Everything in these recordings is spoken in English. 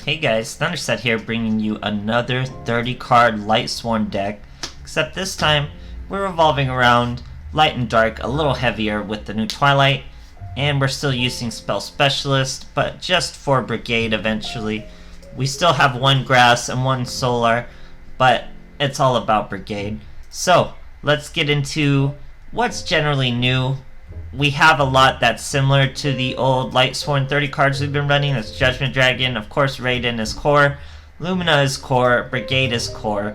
Hey guys, Thunderset here bringing you another 30 card Lightsworn deck, except this time we're revolving around Light and Dark a little heavier with the new Twilight, and we're still using Spell Specialist, but just for Brigade eventually. We still have one Grass and one Solar, but it's all about Brigade. So, let's get into what's generally new. We have a lot that's similar to the old Lightsworn 30 cards we've been running. That's Judgment Dragon, of course Raiden is core, Lumina is core, Brigade is core.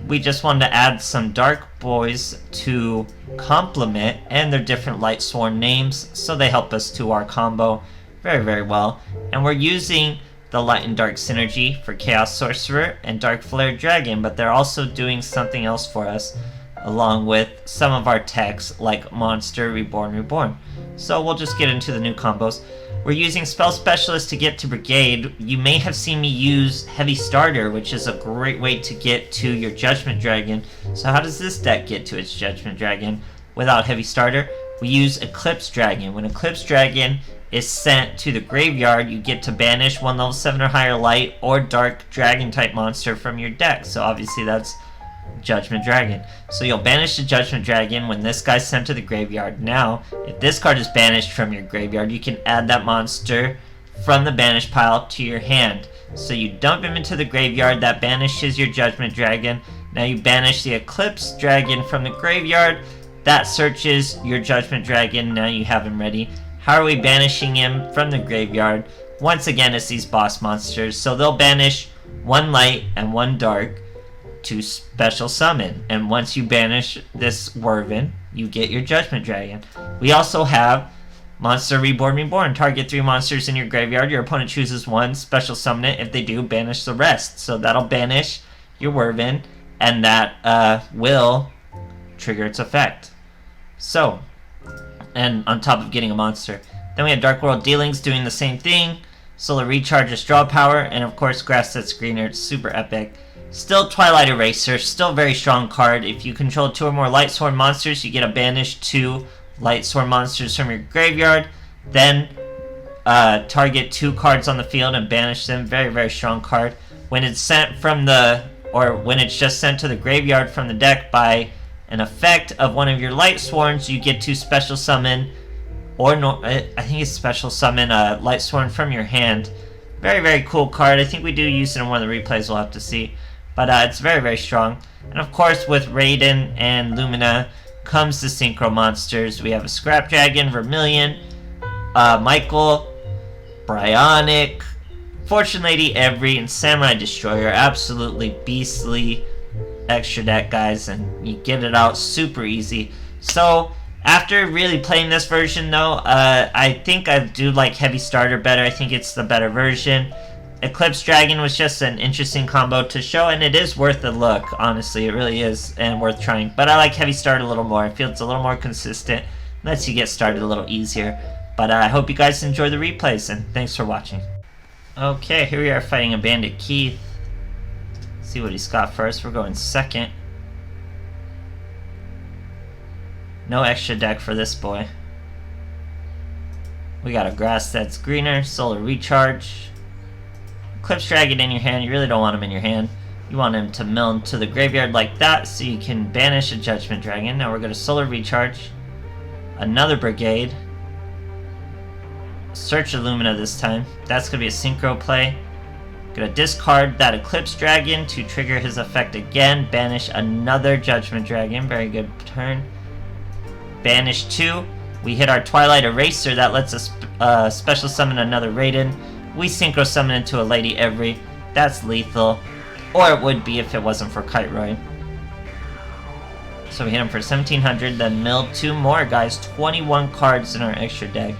We just wanted to add some Dark Boys to complement and their different Lightsworn names, so they help us to our combo very well. And we're using the Light and Dark synergy for Chaos Sorcerer and Dark Flare Dragon, but they're also doing something else for us, along with some of our techs like Monster, Reborn. So we'll just get into the new combos. We're using Spell Specialist to get to Brigade. You may have seen me use Heavy Starter, which is a great way to get to your Judgment Dragon. So how does this deck get to its Judgment Dragon without Heavy Starter? We use Eclipse Dragon. When Eclipse Dragon is sent to the graveyard, you get to banish one level 7 or higher Light or Dark Dragon type monster from your deck. So obviously that's Judgment Dragon. So you'll banish the Judgment Dragon when this guy's sent to the graveyard. Now, if this card is banished from your graveyard, you can add that monster from the banish pile to your hand. So you dump him into the graveyard, that banishes your Judgment Dragon. Now you banish the Eclipse Dragon from the graveyard, that searches your Judgment Dragon. Now you have him ready. How are we banishing him from the graveyard? Once again, it's these boss monsters. So they'll banish one light and one dark to special summon, and once you banish this Werven, you get your Judgment Dragon. We also have Monster Reborn. Target 3 monsters in your graveyard. Your opponent chooses one, special summon it. If they do, banish the rest. So that'll banish your Werven, and that will trigger its effect. So, and on top of getting a monster. Then we have Dark World Dealings doing the same thing. Solar Recharges draw power, and of course Grass That's Greener. It's super epic. Still Twilight Eraser, still very strong card. If you control 2 or more Lightsworn monsters, you get to banish 2 Lightsworn monsters from your graveyard. Then target 2 cards on the field and banish them. Very strong card. When it's sent from the, or when it's just sent to the graveyard from the deck by an effect of one of your Lightsworns, you get to special summon, or no, I think it's special summon a Lightsworn from your hand. Very cool card. I think we do use it in one of the replays, we'll have to see. But it's very strong. And of course, with Raiden and Lumina comes the Synchro monsters. We have a Scrap Dragon, Vermilion, Michael, Bryonic, Fortune Lady Every, and Samurai Destroyer. Absolutely beastly extra deck, guys, and you get it out super easy. So, after really playing this version, though, I think I do like Heavy Starter better. I think it's the better version. Eclipse Dragon was just an interesting combo to show, and it is worth a look, honestly, it really is, and worth trying. But I like Heavy Starter a little more. I feel it's a little more consistent, lets you get started a little easier. But I hope you guys enjoy the replays, and thanks for watching. Okay, here we are fighting a Bandit Keith. See what he's got first. We're going second. No extra deck for this boy. We got a Grass That's Greener, Solar Recharge, Eclipse Dragon in your hand. You really don't want him in your hand. You want him to mill into the graveyard like that so you can banish a Judgment Dragon. Now we're going to Solar Recharge. Another Brigade. Search Illumina this time. That's going to be a Synchro play. Going to discard that Eclipse Dragon to trigger his effect again. Banish another Judgment Dragon. Very good turn. Banish 2. We hit our Twilight Eraser. That lets us special summon another Raiden. We Synchro summon into a Lady Every. That's lethal. Or it would be if it wasn't for Kite-Roy. So we hit him for 1700, then mill 2 more, guys. 21 cards in our extra deck.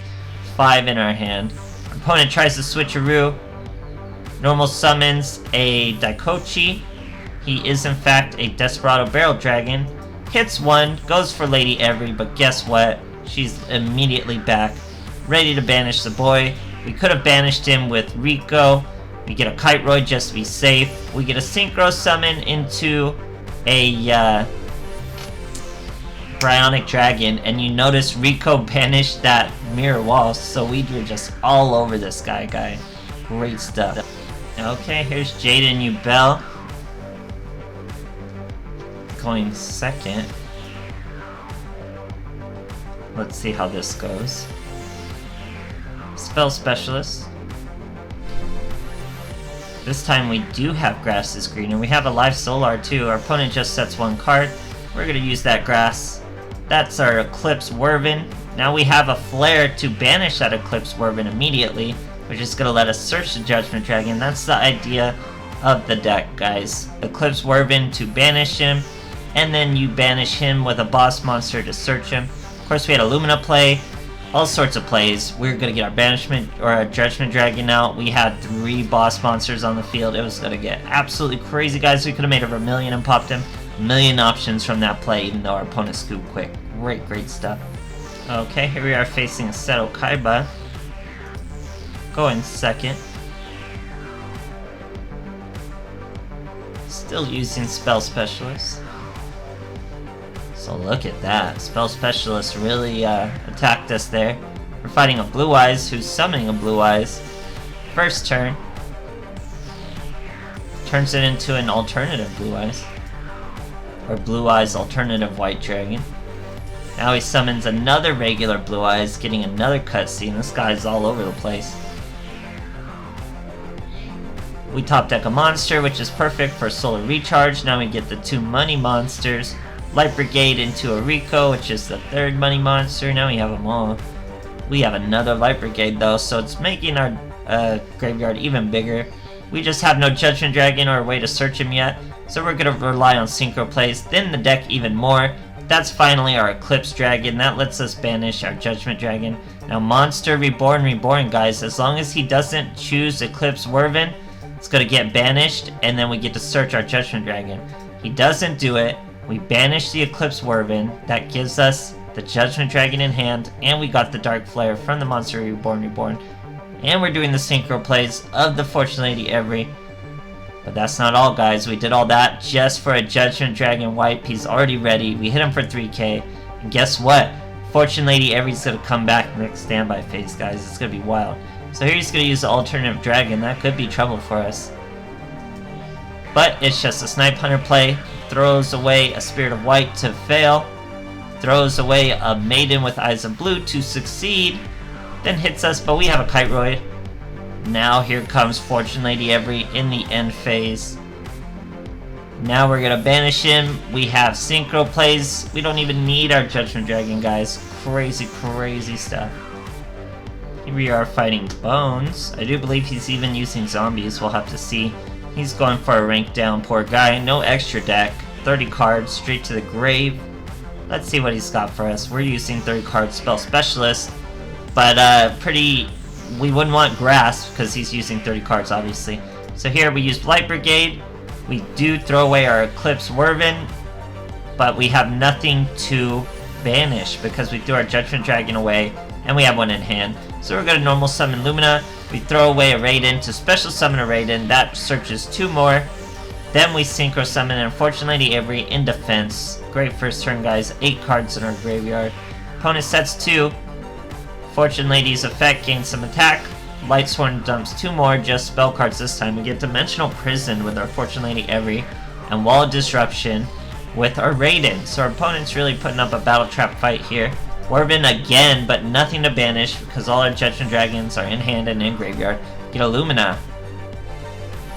5 in our hand. Our opponent tries to switcheroo. Normal summons a Daikochi. He is in fact a Desperado Barrel Dragon. Hits 1, goes for Lady Every, but guess what? She's immediately back. Ready to banish the boy. We could have banished him with Rico. We get a Kite-Roy just to be safe. We get a Synchro summon into a Bryonic Dragon, and you notice Rico banished that Mirror Wall, so we were just all over this guy. Great stuff. Okay, here's Jaden Ubel. Going second. Let's see how this goes. Spell Specialist. This time we do have Grass is Greener. We have a live Solar too. Our opponent just sets one card. We're gonna use that Grass. That's our Eclipse Werven. Now we have a Flare to banish that Eclipse Werven immediately, which is gonna let us search the Judgment Dragon. That's the idea of the deck, guys. Eclipse Werven to banish him, and then you banish him with a boss monster to search him. Of course, we had a Lumina play. All sorts of plays. We're gonna get our banishment or our Judgment Dragon out. We had 3 boss monsters on the field. It was gonna get absolutely crazy, guys. We could have made over 1 million and popped him. 1 million options from that play, even though our opponent scooped quick. Great stuff. Okay, here we are facing Seto Kaiba. Going second. Still using Spell Specialist. So look at that. Spell Specialist really attacked us there. We're fighting a Blue Eyes who's summoning a Blue Eyes. First turn. Turns it into an alternative Blue Eyes. Or Blue Eyes alternative White Dragon. Now he summons another regular Blue Eyes, getting another cutscene. This guy's all over the place. We top deck a monster, which is perfect for Solar Recharge. Now we get the 2 money monsters. Light Brigade into a Rico, which is the 3rd money monster. Now we have them all. We have another Light Brigade though, so it's making our graveyard even bigger. We just have no Judgment Dragon or a way to search him yet, so we're gonna rely on synchro plays, thin the deck even more. That's finally our Eclipse Dragon. That lets us banish our Judgment Dragon. Now Monster Reborn, guys. As long as he doesn't choose Eclipse Werven, it's gonna get banished, and then we get to search our Judgment Dragon. He doesn't do it. We banish the Eclipse Werven. That gives us the Judgment Dragon in hand, and we got the Dark Flare from the Monster Reborn. And we're doing the synchro plays of the Fortune Lady Every. But that's not all, guys. We did all that just for a Judgment Dragon wipe. He's already ready. We hit him for 3k. And guess what? Fortune Lady Every's gonna come back next standby phase, guys. It's gonna be wild. So here he's gonna use the alternative dragon. That could be trouble for us. But it's just a Snipe Hunter play. Throws away a Spirit of White to fail. Throws away a Maiden with Eyes of Blue to succeed. Then hits us, but we have a Kiteroid. Now here comes Fortune Lady Every in the end phase. Now we're gonna banish him. We have synchro plays. We don't even need our Judgment Dragon, guys. Crazy stuff. Here we are fighting Bones. I do believe he's even using zombies. We'll have to see. He's going for a rank down, poor guy. No extra deck. 30 cards, straight to the grave. Let's see what he's got for us. We're using 30 cards Spell Specialist. But we wouldn't want Grass because he's using 30 cards, obviously. So here we use Light Brigade. We do throw away our Eclipse Werven, but we have nothing to banish because we threw our Judgment Dragon away, and we have one in hand. So we're going to normal summon Lumina. We throw away a Raiden to special summon a Raiden. That searches 2 more. Then we synchro summon an Fortune Lady Every in defense. Great first turn, guys. 8 cards in our graveyard. Opponent sets 2. Fortune Lady's effect gains some attack. Lightsworn dumps 2 more, just spell cards this time. We get Dimensional Prison with our Fortune Lady Every, and Wall of Disruption with our Raiden. So our opponent's really putting up a Battle Trap fight here. Werven again, but nothing to banish because all our Judgment Dragons are in hand and in graveyard. Get a Lumina.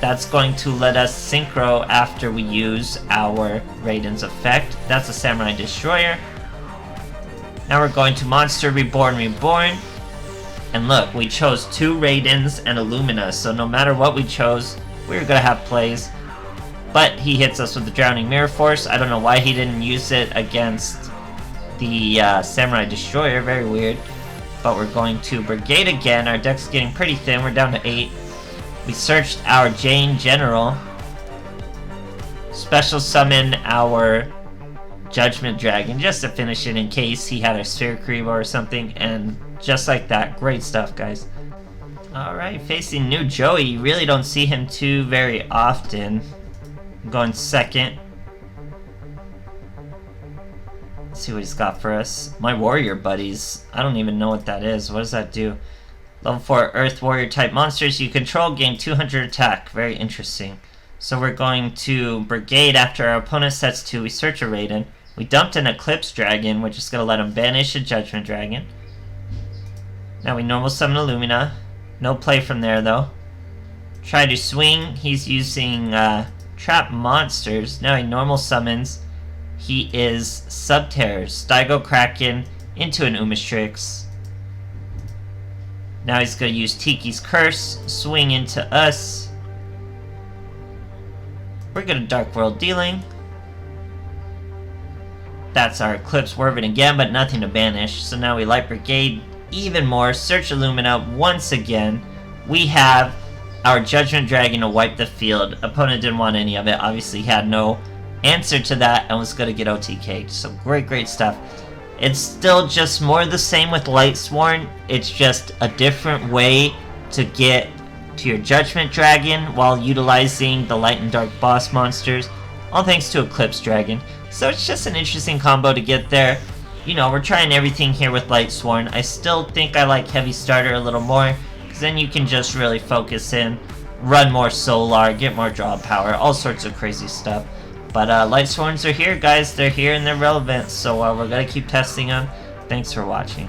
That's going to let us synchro after we use our Raiden's effect. That's a Samurai Destroyer. Now we're going to Monster Reborn. And look, we chose 2 Raidens and a Lumina, so no matter what we chose, we were going to have plays. But he hits us with the Drowning Mirror Force. I don't know why he didn't use it against the Samurai Destroyer, very weird. But we're going to Brigade again. Our deck's getting pretty thin, we're down to 8. We searched our Jane General. Special summon our Judgment Dragon just to finish it in case he had a Sphere Creep or something, and just like that. Great stuff, guys. Alright, facing New Joey. You really don't see him too very often. I'm going second. Let's see what he's got for us. My Warrior Buddies. I don't even know what that is. What does that do? Level 4 Earth Warrior type monsters you control gain 200 attack. Very interesting. So we're going to Brigade after our opponent sets 2. We search a Raiden. We dumped an Eclipse Dragon. We're just going to let him banish a Judgment Dragon. Now we normal summon Illumina. No play from there though. Try to swing. He's using trap monsters. Now he normal summons. He is Subterror. Stygo Kraken into an Umastrix. Now he's going to use Tiki's Curse. Swing into us. We're going to Dark World Dealing. That's our Eclipse Wervin again, but nothing to banish. So now we Light Brigade even more. Search Illumina once again. We have our Judgment Dragon to wipe the field. Opponent didn't want any of it. Obviously he had no answer to that and was going to get OTK'd. So great stuff. It's still just more of the same with Lightsworn. It's just a different way to get to your Judgment Dragon while utilizing the Light and Dark boss monsters. All thanks to Eclipse Dragon. So it's just an interesting combo to get there. You know, we're trying everything here with Lightsworn. I still think I like Heavy Starter a little more, because then you can just really focus in, run more Solar, get more draw power, all sorts of crazy stuff. But Lightsworns are here, guys. They're here and they're relevant, so we're going to keep testing them. Thanks for watching.